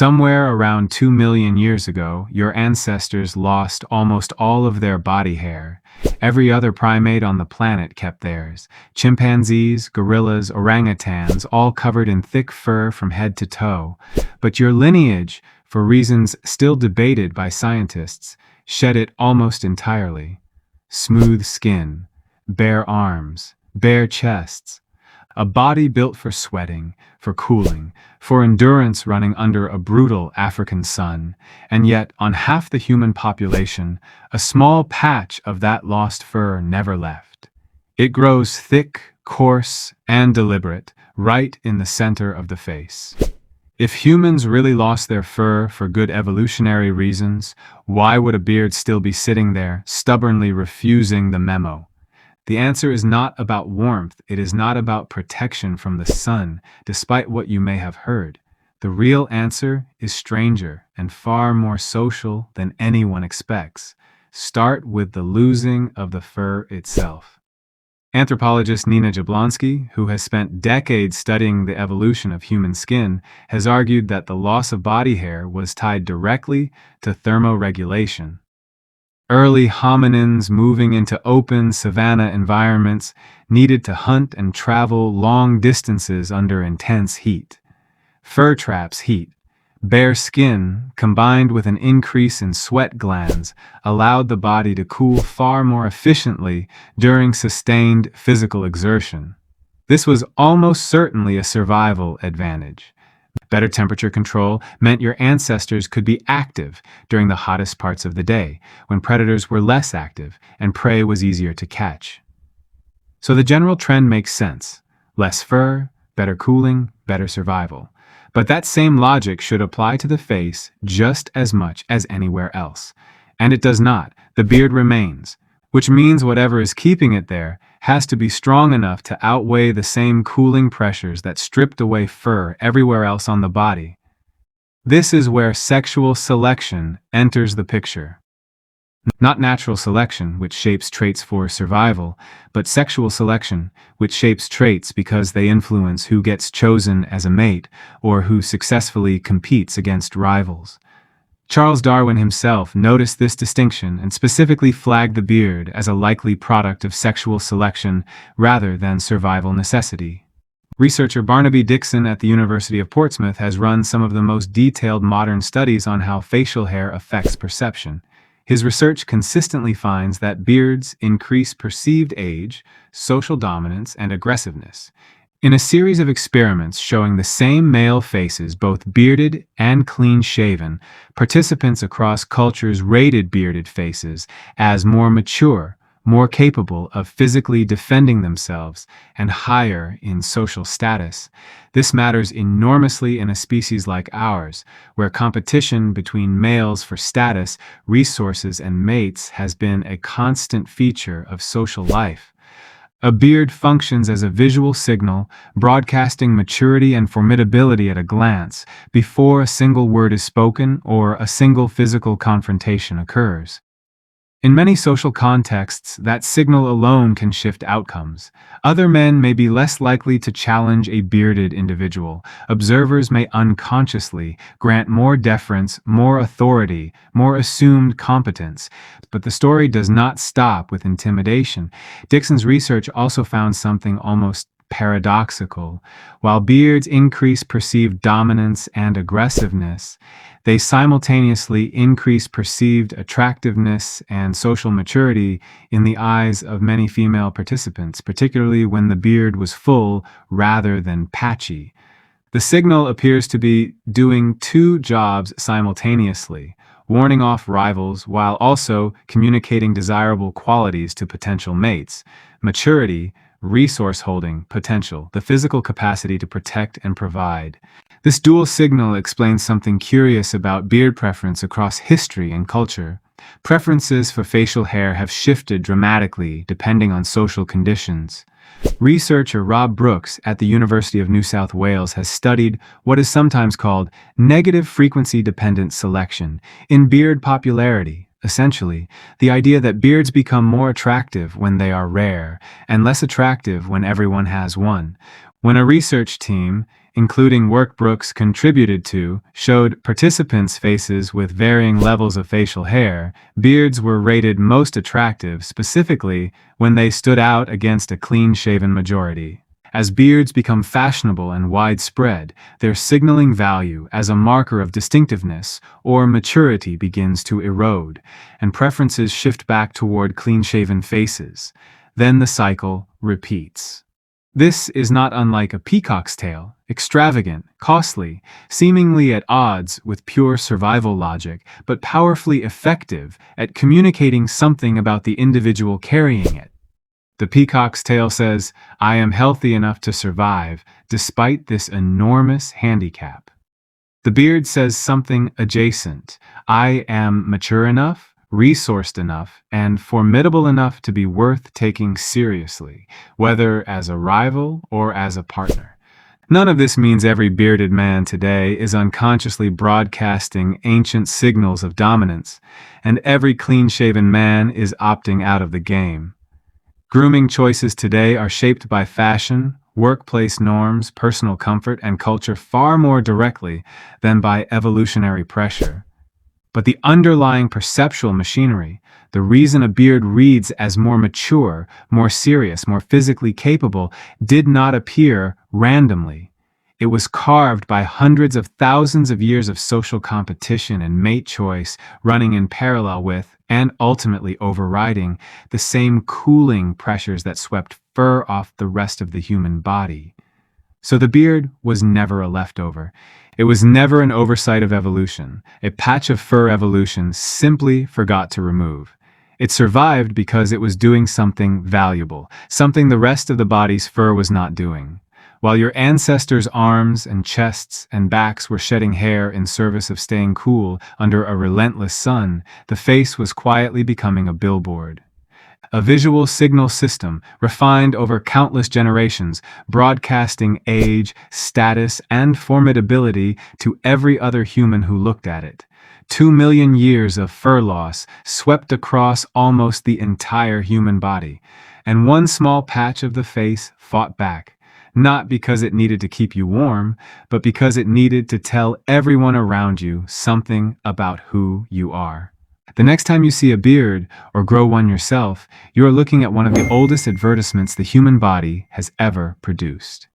Somewhere around 2 million years ago, your ancestors lost almost all of their body hair. Every other primate on the planet kept theirs. Chimpanzees, gorillas, orangutans, all covered in thick fur from head to toe. But your lineage, for reasons still debated by scientists, shed it almost entirely. Smooth skin, bare arms, bare chests. A body built for sweating, for cooling, for endurance running under a brutal African sun, and yet on half the human population, a small patch of that lost fur never left. It grows thick, coarse, and deliberate, right in the center of the face. If humans really lost their fur for good evolutionary reasons, why would a beard still be sitting there, stubbornly refusing the memo? The answer is not about warmth, it is not about protection from the sun, despite what you may have heard. The real answer is stranger and far more social than anyone expects. Start with the losing of the fur itself. Anthropologist Nina Jablonski, who has spent decades studying the evolution of human skin, has argued that the loss of body hair was tied directly to thermoregulation. Early hominins moving into open savanna environments needed to hunt and travel long distances under intense heat. Fur traps heat. Bare skin, combined with an increase in sweat glands, allowed the body to cool far more efficiently during sustained physical exertion. This was almost certainly a survival advantage. Better temperature control meant your ancestors could be active during the hottest parts of the day, when predators were less active and prey was easier to catch. So the general trend makes sense. Less fur, better cooling, better survival. But that same logic should apply to the face just as much as anywhere else. And it does not. The beard remains, which means whatever is keeping it there has to be strong enough to outweigh the same cooling pressures that stripped away fur everywhere else on the body. This is where sexual selection enters the picture. Not natural selection, which shapes traits for survival, but sexual selection, which shapes traits because they influence who gets chosen as a mate or who successfully competes against rivals. Charles Darwin himself noticed this distinction and specifically flagged the beard as a likely product of sexual selection rather than survival necessity. Researcher Barnaby Dixon at the University of Portsmouth has run some of the most detailed modern studies on how facial hair affects perception. His research consistently finds that beards increase perceived age, social dominance, and aggressiveness. In a series of experiments showing the same male faces, both bearded and clean-shaven, participants across cultures rated bearded faces as more mature, more capable of physically defending themselves, and higher in social status. This matters enormously in a species like ours, where competition between males for status, resources, and mates has been a constant feature of social life. A beard functions as a visual signal, broadcasting maturity and formidability at a glance, before a single word is spoken or a single physical confrontation occurs. In many social contexts, that signal alone can shift outcomes. Other men may be less likely to challenge a bearded individual. Observers may unconsciously grant more deference, more authority, more assumed competence. But the story does not stop with intimidation. Dixon's research also found something almost paradoxical. While beards increase perceived dominance and aggressiveness, they simultaneously increase perceived attractiveness and social maturity in the eyes of many female participants, particularly when the beard was full rather than patchy. The signal appears to be doing two jobs simultaneously, warning off rivals while also communicating desirable qualities to potential mates: maturity, resource-holding potential, the physical capacity to protect and provide. This dual signal explains something curious about beard preference across history and culture. Preferences for facial hair have shifted dramatically depending on social conditions. Researcher Rob Brooks at the University of New South Wales has studied what is sometimes called negative frequency-dependent selection in beard popularity. Essentially, the idea that beards become more attractive when they are rare and less attractive when everyone has one. When a research team, including workbooks contributed to, showed participants' faces with varying levels of facial hair. Beards were rated most attractive, specifically when they stood out against a clean-shaven majority. As beards become fashionable and widespread, their signaling value as a marker of distinctiveness or maturity begins to erode, and preferences shift back toward clean-shaven faces. Then the cycle repeats. This is not unlike a peacock's tail, extravagant, costly, seemingly at odds with pure survival logic, but powerfully effective at communicating something about the individual carrying it. The peacock's tail says, "I am healthy enough to survive, despite this enormous handicap." The beard says something adjacent. "I am mature enough, resourced enough, and formidable enough to be worth taking seriously, whether as a rival or as a partner." None of this means every bearded man today is unconsciously broadcasting ancient signals of dominance, and every clean-shaven man is opting out of the game. Grooming choices today are shaped by fashion, workplace norms, personal comfort, and culture far more directly than by evolutionary pressure. But the underlying perceptual machinery, the reason a beard reads as more mature, more serious, more physically capable, did not appear randomly. It was carved by hundreds of thousands of years of social competition and mate choice running in parallel with, and ultimately overriding, the same cooling pressures that swept fur off the rest of the human body. So the beard was never a leftover. It was never an oversight of evolution. A patch of fur evolution simply forgot to remove. It survived because it was doing something valuable, something the rest of the body's fur was not doing. While your ancestors' arms and chests and backs were shedding hair in service of staying cool under a relentless sun, the face was quietly becoming a billboard. A visual signal system refined over countless generations, broadcasting age, status, and formidability to every other human who looked at it. 2 million years of fur loss swept across almost the entire human body, and one small patch of the face fought back. Not because it needed to keep you warm, but because it needed to tell everyone around you something about who you are. The next time you see a beard, or grow one yourself, you are looking at one of the oldest advertisements the human body has ever produced.